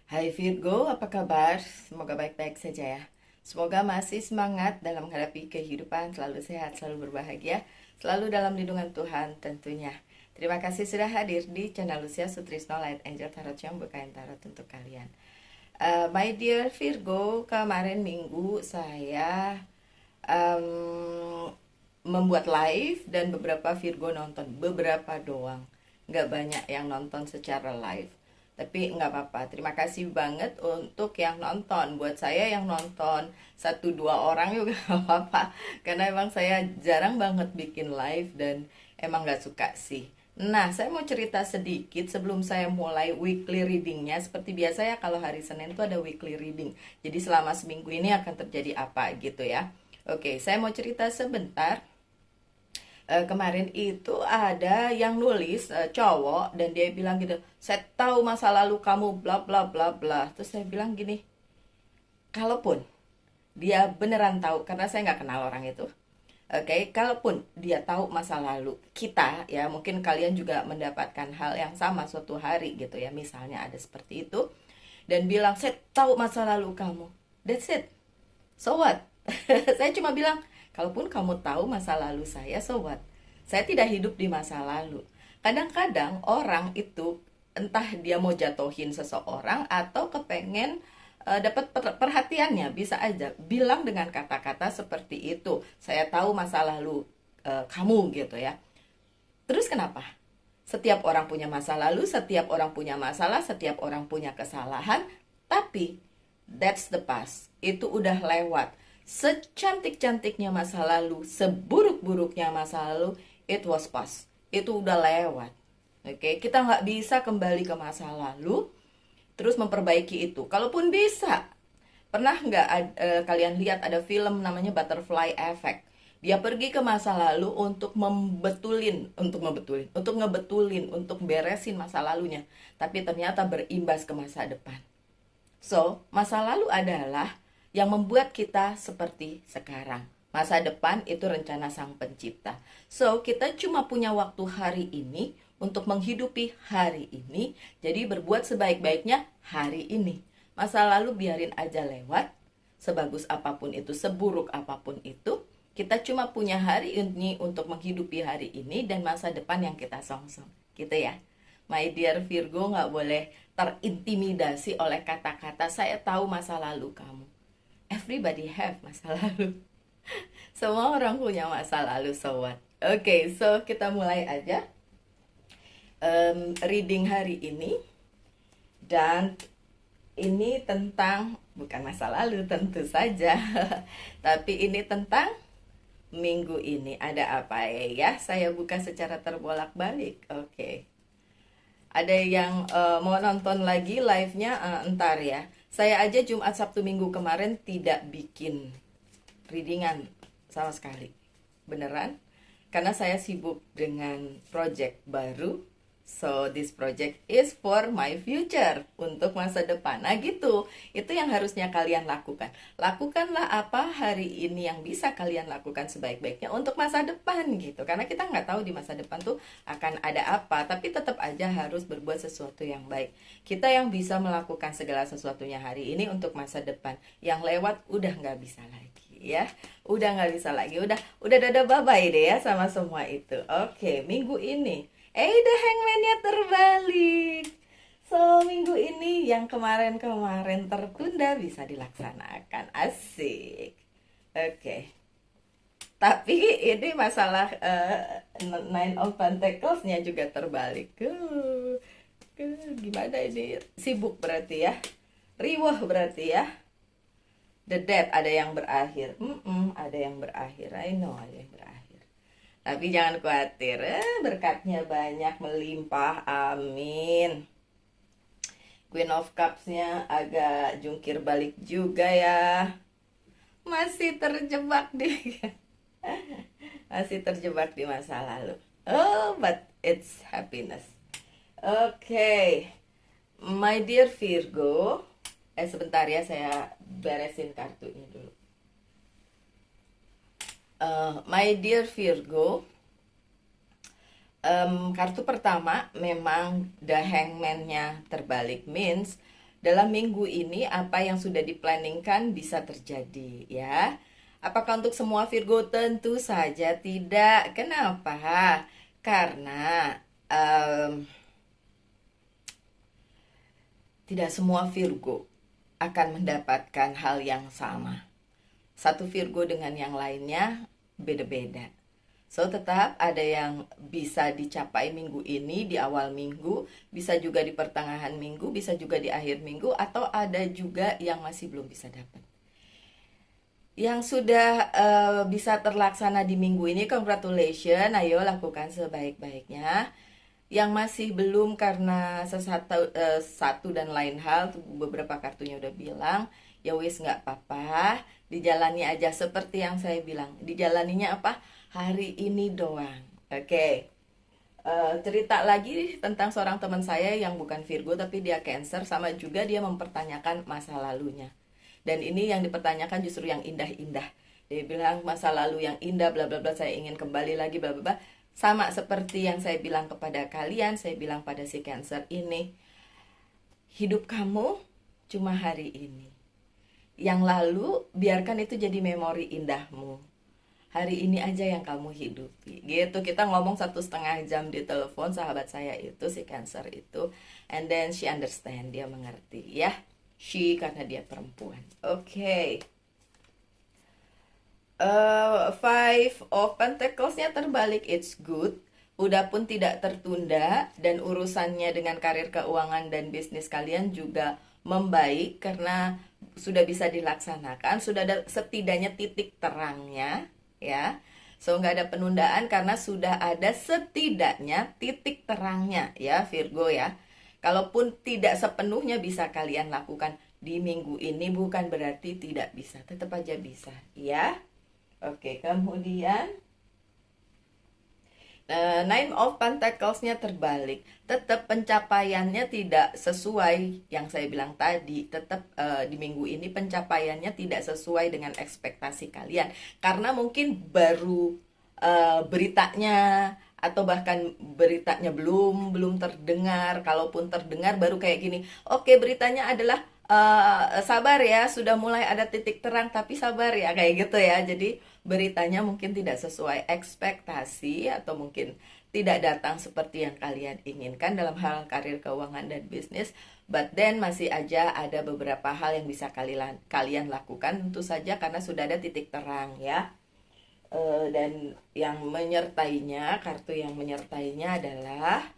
Hai Virgo, apa kabar? Semoga baik-baik saja ya. Semoga masih semangat dalam menghadapi kehidupan, selalu sehat, selalu berbahagia, selalu dalam lindungan Tuhan tentunya. Terima kasih sudah hadir di channel Lucia Sutrisno Light Angel Tarot yang bukain tarot untuk kalian. My dear Virgo, kemarin minggu saya um, membuat live dan beberapa Virgo nonton, beberapa doang, nggak banyak yang nonton secara live, tapi nggak apa-apa. Terima kasih banget untuk yang nonton. Buat saya yang nonton satu dua orang juga nggak apa-apa, karena emang saya jarang banget bikin live dan emang nggak suka sih. Nah, saya mau cerita sedikit sebelum saya mulai weekly readingnya. Seperti biasa ya, kalau hari Senin tuh ada weekly reading. Jadi selama seminggu ini akan terjadi apa gitu ya. Oke, saya mau cerita sebentar. Kemarin itu ada yang nulis, cowok, dan dia bilang gitu, saya tahu masa lalu kamu bla bla bla bla. Terus saya bilang gini, kalaupun dia beneran tahu, karena saya nggak kenal orang itu. Oke, kalaupun dia tahu masa lalu kita, ya mungkin kalian juga mendapatkan hal yang sama suatu hari gitu ya, misalnya ada seperti itu, dan bilang saya tahu masa lalu kamu. That's it. So what? Saya cuma bilang, kalaupun kamu tahu masa lalu saya, so what? Saya tidak hidup di masa lalu. Kadang-kadang orang itu entah dia mau jatuhin seseorang atau kepengen dapat perhatiannya, bisa aja bilang dengan kata-kata seperti itu. Saya tahu masa lalu kamu gitu ya. Terus kenapa? Setiap orang punya masa lalu, setiap orang punya masalah, setiap orang punya kesalahan, tapi that's the past. Itu udah lewat. Secantik-cantiknya masa lalu, seburuk-buruknya masa lalu, it was past. Itu udah lewat. Oke, kita nggak bisa kembali ke masa lalu, terus memperbaiki itu. Kalaupun bisa, pernah nggak kalian lihat ada film namanya Butterfly Effect? Dia pergi ke masa lalu untuk ngebetulin, untuk beresin masa lalunya. Tapi ternyata berimbas ke masa depan. So, masa lalu adalah yang membuat kita seperti sekarang. Masa depan itu rencana Sang Pencipta. So, kita cuma punya waktu hari ini untuk menghidupi hari ini. Jadi berbuat sebaik-baiknya hari ini. Masa lalu biarin aja lewat. Sebagus apapun itu, seburuk apapun itu, kita cuma punya hari ini untuk menghidupi hari ini dan masa depan yang kita songsong. Gitu ya. My dear Virgo, nggak boleh terintimidasi oleh kata-kata saya tahu masa lalu kamu. Everybody have masa lalu. Semua orang punya masa lalu, so what? Oke, so kita mulai aja reading hari ini. Dan ini tentang, bukan masa lalu tentu saja, tapi ini tentang minggu ini. Ada apa ya? Saya buka secara terbolak-balik. Oke. Ada yang mau nonton lagi live-nya, entar ya. Saya aja Jumat, Sabtu, Minggu kemarin tidak bikin readingan sama sekali. Beneran. Karena saya sibuk dengan project baru. So this project is for my future, untuk masa depan. Nah gitu, itu yang harusnya kalian lakukan. Lakukanlah apa hari ini yang bisa kalian lakukan sebaik-baiknya untuk masa depan gitu. Karena kita nggak tahu di masa depan tuh akan ada apa, tapi tetap aja harus berbuat sesuatu yang baik. Kita yang bisa melakukan segala sesuatunya hari ini untuk masa depan. Yang lewat udah nggak bisa lagi ya. Udah nggak bisa lagi, udah dadah bye-bye deh ya sama semua itu. Oke, minggu ini The Hangman-nya terbalik. So, minggu ini yang kemarin-kemarin tertunda bisa dilaksanakan. Asik. Oke. Tapi ini masalah Nine of Pentacles-nya juga terbalik. Gimana ini? Sibuk berarti ya. Riwah berarti ya. The Death ada yang berakhir. Ada yang berakhir. I know ada yang berakhir. Tapi jangan khawatir, berkatnya banyak melimpah, amin. Queen of Cups-nya agak jungkir balik juga ya. Masih terjebak di masih terjebak di masa lalu. Oh, but it's happiness. Oke. My dear Virgo, sebentar ya, saya beresin kartunya dulu. My dear Virgo, kartu pertama memang The Hangman-nya terbalik, means dalam minggu ini apa yang sudah diplanningkan bisa terjadi ya. Apakah untuk semua Virgo? Tentu saja tidak. Kenapa? Karena tidak semua Virgo akan mendapatkan hal yang sama. Satu Virgo dengan yang lainnya beda-beda. So, tetap ada yang bisa dicapai minggu ini, di awal minggu, bisa juga di pertengahan minggu, bisa juga di akhir minggu, atau ada juga yang masih belum bisa dapat. Yang sudah bisa terlaksana di minggu ini, congratulations, ayo lakukan sebaik-baiknya. Yang masih belum karena satu dan lain hal, beberapa kartunya udah bilang, ya wis nggak apa-apa, dijalani aja seperti yang saya bilang. Dijalaninya apa? Hari ini doang. Oke. Cerita lagi tentang seorang teman saya yang bukan Virgo tapi dia Cancer, sama juga dia mempertanyakan masa lalunya. Dan ini yang dipertanyakan justru yang indah-indah. Dia bilang masa lalu yang indah bla bla bla, saya ingin kembali lagi bla bla bla. Sama seperti yang saya bilang kepada kalian, saya bilang pada si Cancer ini, hidup kamu cuma hari ini. Yang lalu biarkan itu jadi memori indahmu. Hari ini aja yang kamu hidupi. Gitu, kita ngomong 1,5 jam di telepon, sahabat saya itu, si Cancer itu. And then she understand, dia mengerti ya. She karena dia perempuan. Oke. Five of Pentacles-nya terbalik, it's good. Udah pun tidak tertunda, dan urusannya dengan karir, keuangan, dan bisnis kalian juga membaik karena sudah bisa dilaksanakan, sudah ada setidaknya titik terangnya ya. So nggak ada penundaan karena sudah ada setidaknya titik terangnya ya Virgo ya. Kalaupun tidak sepenuhnya bisa kalian lakukan di minggu ini, bukan berarti tidak bisa, tetap aja bisa ya. Oke, kemudian Nine of Pentacles-nya terbalik. Tetap pencapaiannya tidak sesuai yang saya bilang tadi. Tetap di minggu ini pencapaiannya tidak sesuai dengan ekspektasi kalian. Karena mungkin baru beritanya, atau bahkan beritanya belum terdengar. Kalaupun terdengar baru kayak gini. Oke, beritanya adalah sabar ya, sudah mulai ada titik terang, tapi sabar ya, kayak gitu ya. Jadi beritanya mungkin tidak sesuai ekspektasi, atau mungkin tidak datang seperti yang kalian inginkan dalam hal karir, keuangan, dan bisnis. But then masih aja ada beberapa hal yang bisa kalian lakukan, tentu saja karena sudah ada titik terang ya. Dan yang menyertainya, kartu yang menyertainya adalah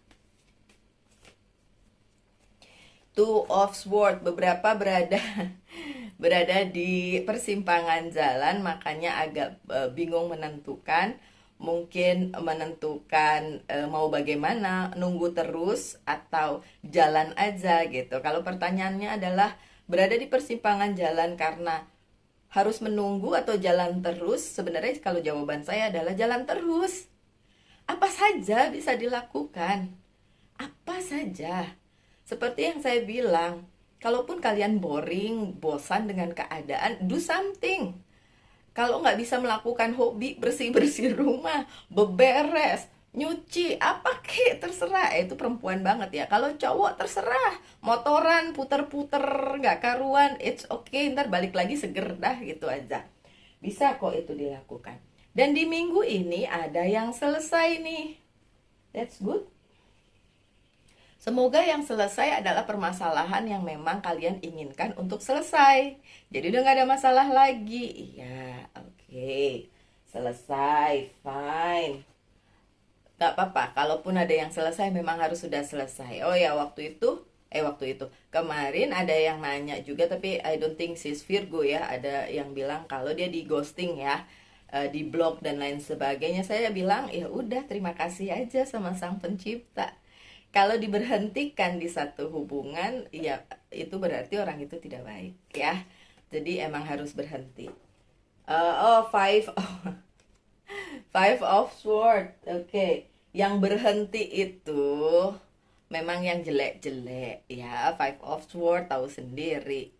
Two of Swords. Beberapa berada di persimpangan jalan, makanya agak bingung menentukan. Mungkin menentukan mau bagaimana, nunggu terus atau jalan aja gitu. Kalau pertanyaannya adalah berada di persimpangan jalan karena harus menunggu atau jalan terus, sebenarnya kalau jawaban saya adalah jalan terus. Apa saja bisa dilakukan, apa saja. Seperti yang saya bilang, kalaupun kalian boring, bosan dengan keadaan, do something. Kalau nggak bisa melakukan hobi, bersih-bersih rumah, beberes, nyuci, apa kek, terserah. Itu perempuan banget ya. Kalau cowok terserah, motoran, puter-puter, nggak karuan, it's okay, ntar balik lagi seger dah, gitu aja. Bisa kok itu dilakukan. Dan di minggu ini ada yang selesai nih. That's good. Semoga yang selesai adalah permasalahan yang memang kalian inginkan untuk selesai. Jadi udah gak ada masalah lagi. Iya, oke. Selesai, fine. Gak apa-apa, kalaupun ada yang selesai memang harus sudah selesai. Oh ya, waktu itu kemarin ada yang nanya juga, tapi I don't think she's Virgo ya. Ada yang bilang kalau dia di ghosting ya, di blog dan lain sebagainya. Saya bilang ya udah, terima kasih aja sama Sang Pencipta. Kalau diberhentikan di satu hubungan, ya itu berarti orang itu tidak baik ya. Jadi emang harus berhenti. Five of Swords. Oke. Yang berhenti itu memang yang jelek-jelek ya. Five of Swords tahu sendiri.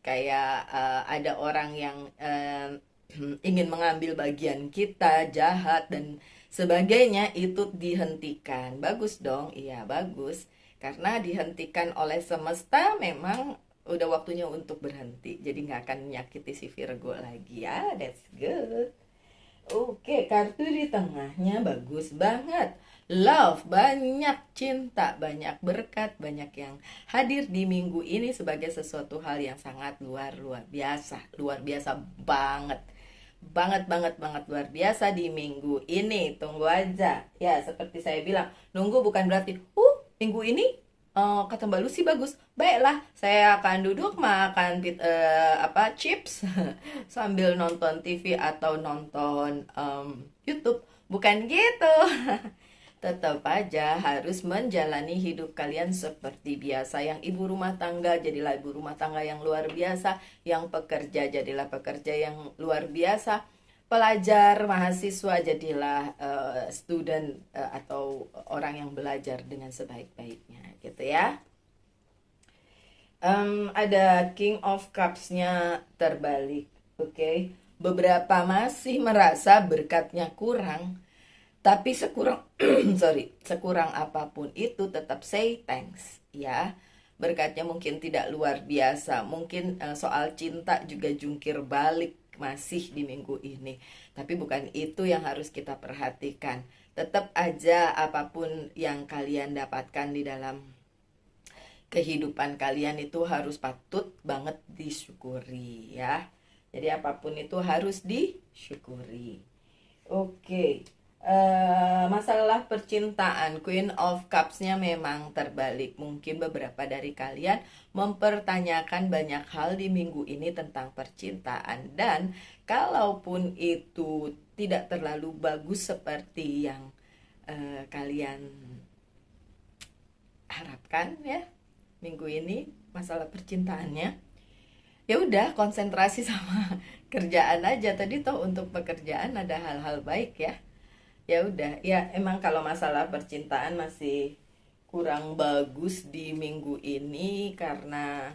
Kayak ada orang yang ingin mengambil bagian kita, jahat dan sebagainya, itu dihentikan. Bagus dong, iya bagus. Karena dihentikan oleh semesta, memang udah waktunya untuk berhenti. Jadi nggak akan menyakiti si Virgo lagi ya. That's good. Oke, kartu di tengahnya bagus banget. Love, banyak cinta, banyak berkat, banyak yang hadir di minggu ini sebagai sesuatu hal yang sangat luar biasa. Luar biasa banget. Banget, banget, banget luar biasa di minggu ini. Tunggu aja. Ya, seperti saya bilang, nunggu bukan berarti, minggu ini kata Mbak Lucy bagus. Baiklah, saya akan duduk makan chips sambil nonton TV atau nonton YouTube. Bukan gitu. Tetap aja harus menjalani hidup kalian seperti biasa. Yang ibu rumah tangga, jadilah ibu rumah tangga yang luar biasa. Yang pekerja, jadilah pekerja yang luar biasa. Pelajar, mahasiswa, jadilah student atau orang yang belajar dengan sebaik-baiknya, gitu ya. Ada King of Cups-nya terbalik, oke? Beberapa masih merasa berkatnya kurang, tapi sekurang apapun itu tetap say thanks, ya. Berkatnya mungkin tidak luar biasa, mungkin soal cinta juga jungkir balik masih di minggu ini. Tapi bukan itu yang harus kita perhatikan. Tetap aja apapun yang kalian dapatkan di dalam kehidupan kalian itu harus patut banget disyukuri, ya. Jadi apapun itu harus disyukuri. Oke. Masalah percintaan, Queen of Cups-nya memang terbalik. Mungkin beberapa dari kalian mempertanyakan banyak hal di minggu ini tentang percintaan, dan kalaupun itu tidak terlalu bagus seperti yang kalian harapkan ya minggu ini masalah percintaannya, ya udah konsentrasi sama kerjaan aja. Tadi toh untuk pekerjaan ada hal-hal baik ya. Ya udah, ya emang kalau masalah percintaan masih kurang bagus di minggu ini karena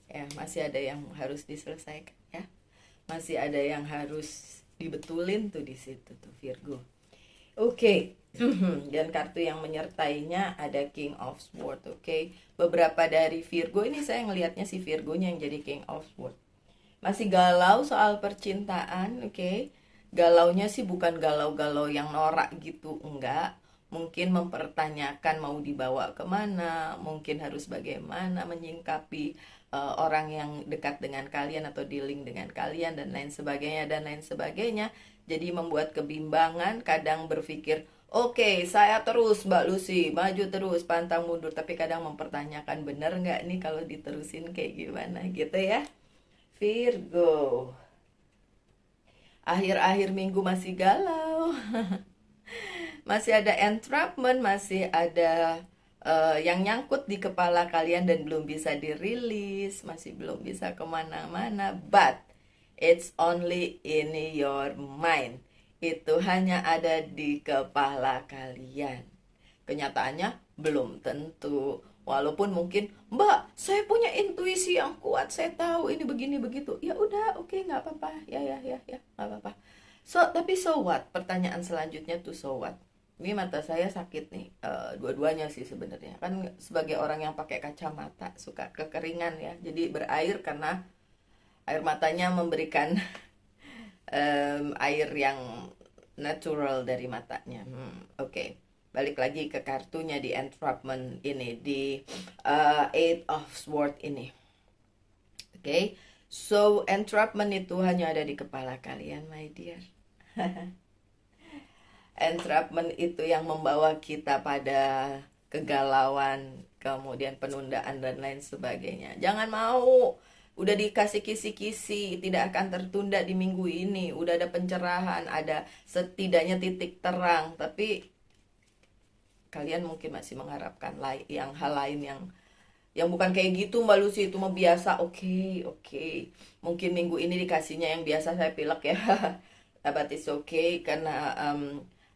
ya masih ada yang harus diselesaikan ya. Masih ada yang harus dibetulin tuh di situ tuh Virgo. Oke. Dan kartu yang menyertainya ada King of Swords, oke. Beberapa dari Virgo ini saya ngelihatnya si Virgonya yang jadi King of Swords. Masih galau soal percintaan, oke. Galaunya sih bukan galau-galau yang norak gitu, enggak. Mungkin mempertanyakan mau dibawa kemana, mungkin harus bagaimana menyingkapi orang yang dekat dengan kalian atau dealing dengan kalian dan lain sebagainya dan lain sebagainya. Jadi membuat kebimbangan, kadang berpikir, oke, saya terus Mbak Lucy, maju terus, pantang mundur. Tapi kadang mempertanyakan, bener nggak nih kalau diterusin kayak gimana gitu ya. Virgo. Akhir-akhir minggu masih galau. Masih ada entrapment, masih ada yang nyangkut di kepala kalian dan belum bisa dirilis, masih belum bisa kemana-mana. But it's only in your mind. Itu hanya ada di kepala kalian. Kenyataannya belum tentu. Walaupun mungkin, Mbak, saya punya intuisi yang kuat, saya tahu ini begini begitu. Ya udah, oke, nggak apa-apa. Ya, nggak apa-apa. Tapi so what? Pertanyaan selanjutnya tuh so what? Ini mata saya sakit nih, dua-duanya sih sebenarnya. Kan sebagai orang yang pakai kacamata suka kekeringan ya. Jadi berair karena air matanya memberikan air yang natural dari matanya. Oke. Balik lagi ke kartunya di entrapment ini, di Eight of Swords ini. Oke. So entrapment itu hanya ada di kepala kalian, my dear. Entrapment itu yang membawa kita pada kegalauan, kemudian penundaan dan lain sebagainya. Jangan mau. Udah dikasih kisi-kisi, tidak akan tertunda di minggu ini. Udah ada pencerahan, ada setidaknya titik terang. Tapi kalian mungkin masih mengharapkan yang hal lain yang bukan kayak gitu Mbak Lucy, itu mah biasa. Oke. Mungkin minggu ini dikasihnya yang biasa, saya pilek ya. But it's okay karena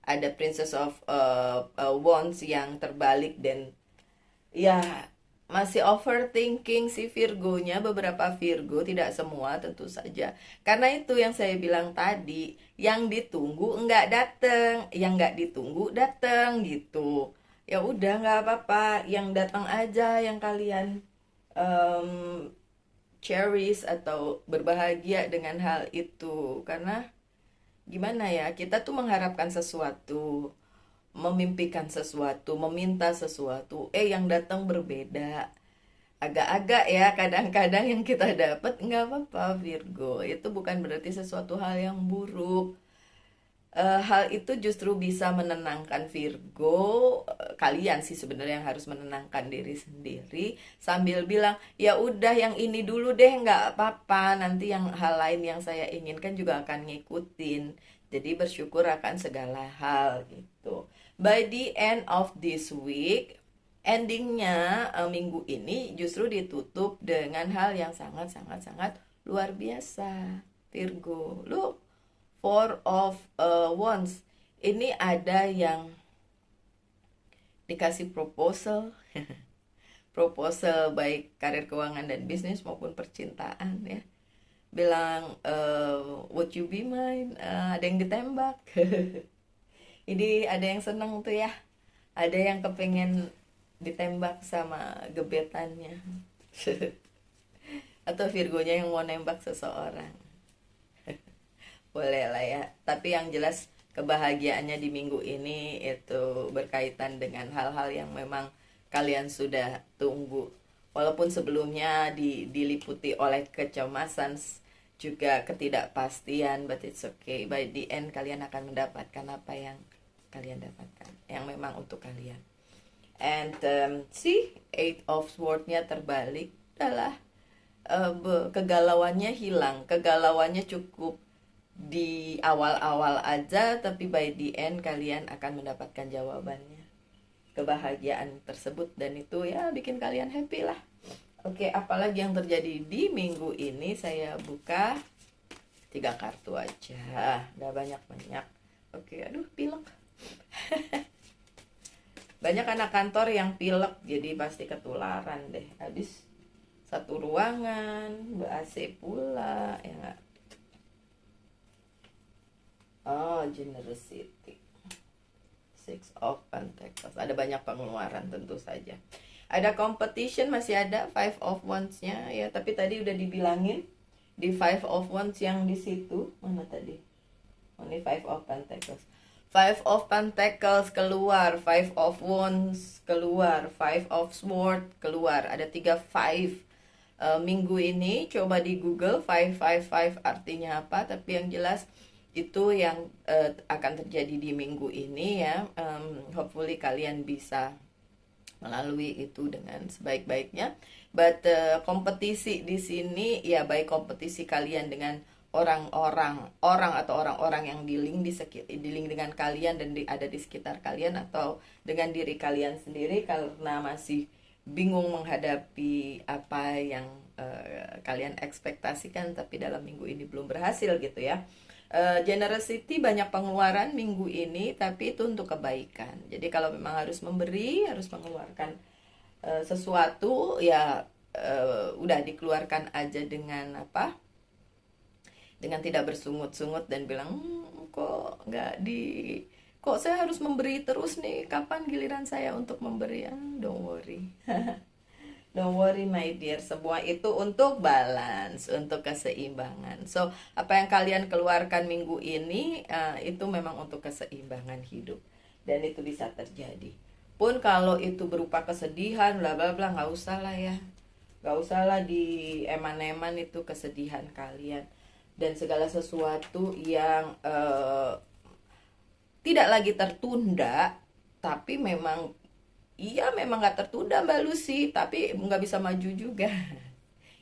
ada Princess of Wands yang terbalik dan ya masih overthinking si Virgonya. Beberapa Virgo, tidak semua tentu saja. Karena itu yang saya bilang tadi, yang ditunggu enggak dateng, yang enggak ditunggu dateng gitu. ya udah nggak apa-apa, yang datang aja yang kalian em, cherish atau berbahagia dengan hal itu. Karena gimana ya, kita tuh mengharapkan sesuatu, memimpikan sesuatu, meminta sesuatu, yang datang berbeda. Agak-agak ya, kadang-kadang yang kita dapat nggak apa-apa Virgo. Itu bukan berarti sesuatu hal yang buruk. Hal itu justru bisa menenangkan Virgo. Kalian sih sebenarnya yang harus menenangkan diri sendiri sambil bilang, ya udah yang ini dulu deh, nggak apa-apa, nanti yang hal lain yang saya inginkan juga akan ngikutin. Jadi bersyukur akan segala hal gitu. By the end of this week, endingnya minggu ini justru ditutup dengan hal yang sangat sangat sangat luar biasa Virgo. Look, Four of Wands. Ini ada yang dikasih proposal, proposal baik karir keuangan dan bisnis maupun percintaan ya. Bilang, would you be mine? Ada yang ditembak. Ini ada yang seneng tuh ya. Ada yang kepengen ditembak sama gebetannya. Atau Virgonya yang mau nembak seseorang. Boleh lah ya, tapi yang jelas kebahagiaannya di minggu ini itu berkaitan dengan hal-hal yang memang kalian sudah tunggu. Walaupun sebelumnya diliputi oleh kecemasan, juga ketidakpastian, but it's okay. By the end kalian akan mendapatkan apa yang kalian dapatkan, yang memang untuk kalian. And see, Eight of Swords-nya terbalik adalah kegalauannya hilang, kegalauannya cukup di awal-awal aja, tapi by the end kalian akan mendapatkan jawabannya, kebahagiaan tersebut, dan itu ya bikin kalian happy lah. Oke, apalagi yang terjadi di minggu ini, saya buka 3 kartu aja, nggak banyak-banyak. Oke, aduh pilek. Banyak anak kantor yang pilek, jadi pasti ketularan deh. Habis satu ruangan, AC pula, ya nggak? Oh, generosity. Six of Pentacles. Ada banyak pengeluaran tentu saja. Ada competition, masih ada Five of Wands-nya ya, tapi tadi udah dibilangin di Five of Wands yang di situ. Mana tadi? Oh, ini Five of Pentacles. Five of Pentacles keluar, Five of Wands keluar, Five of Swords keluar. Ada 3 five. Minggu ini coba di Google 555 artinya apa, tapi yang jelas itu yang akan terjadi di minggu ini ya. Hopefully kalian bisa melalui itu dengan sebaik-baiknya. But kompetisi di sini ya, baik kompetisi kalian dengan orang atau orang-orang yang di link dengan kalian dan ada di sekitar kalian, atau dengan diri kalian sendiri karena masih bingung menghadapi apa yang kalian ekspektasikan tapi dalam minggu ini belum berhasil gitu ya. Generosity, banyak pengeluaran minggu ini, tapi itu untuk kebaikan. Jadi kalau memang harus memberi, harus mengeluarkan sesuatu ya, udah dikeluarkan aja dengan apa? Dengan tidak bersungut-sungut dan bilang, kok nggak kok saya harus memberi terus nih, kapan giliran saya untuk memberi? Don't worry. Don't worry my dear, semua itu untuk balance, untuk keseimbangan. So, apa yang kalian keluarkan minggu ini itu memang untuk keseimbangan hidup, dan itu bisa terjadi. Pun kalau itu berupa kesedihan, bla bla bla, nggak usah lah ya, nggak usah lah di eman-eman itu kesedihan kalian. Dan segala sesuatu yang tidak lagi tertunda, tapi memang iya memang nggak tertunda Mbak Lucy, tapi nggak bisa maju juga.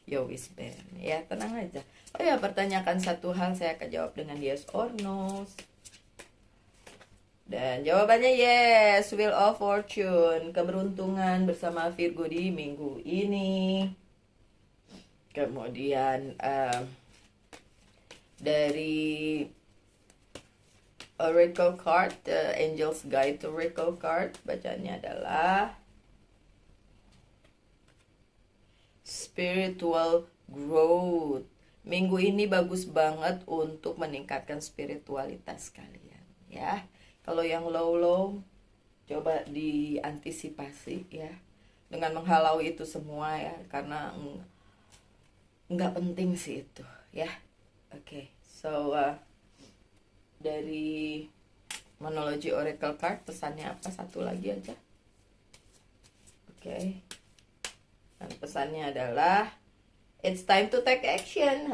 Yo wis Ben, ya tenang aja. Oh ya, pertanyakan satu hal, saya akan jawab dengan yes or no. Dan jawabannya yes, Wheel of Fortune, keberuntungan bersama Virgo di minggu ini. Kemudian dari Oracle card, Angel's Guide to Oracle card, bacanya adalah spiritual growth. Minggu ini bagus banget untuk meningkatkan spiritualitas kalian ya. Kalau yang low coba diantisipasi ya, dengan menghalau itu semua ya, karena nggak penting sih itu ya. Oke, so dari Monology Oracle Card pesannya apa? Satu lagi aja. Oke. Dan pesannya adalah it's time to take action.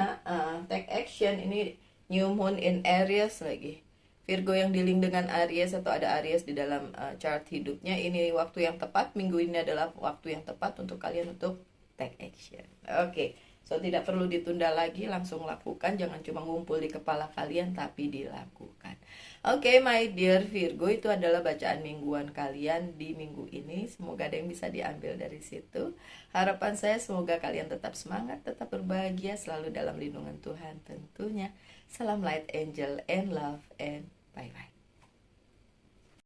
Take action. Ini new moon in Aries lagi. Virgo yang dealing dengan Aries atau ada Aries di dalam chart hidupnya, ini waktu yang tepat. Minggu ini adalah waktu yang tepat untuk kalian untuk take action. Oke. So tidak perlu ditunda lagi, langsung lakukan. Jangan cuma ngumpul di kepala kalian, tapi dilakukan. Oke, my dear Virgo, itu adalah bacaan mingguan kalian di minggu ini. Semoga ada yang bisa diambil dari situ. Harapan saya semoga kalian tetap semangat, tetap berbahagia, selalu dalam lindungan Tuhan tentunya. Salam light angel and love.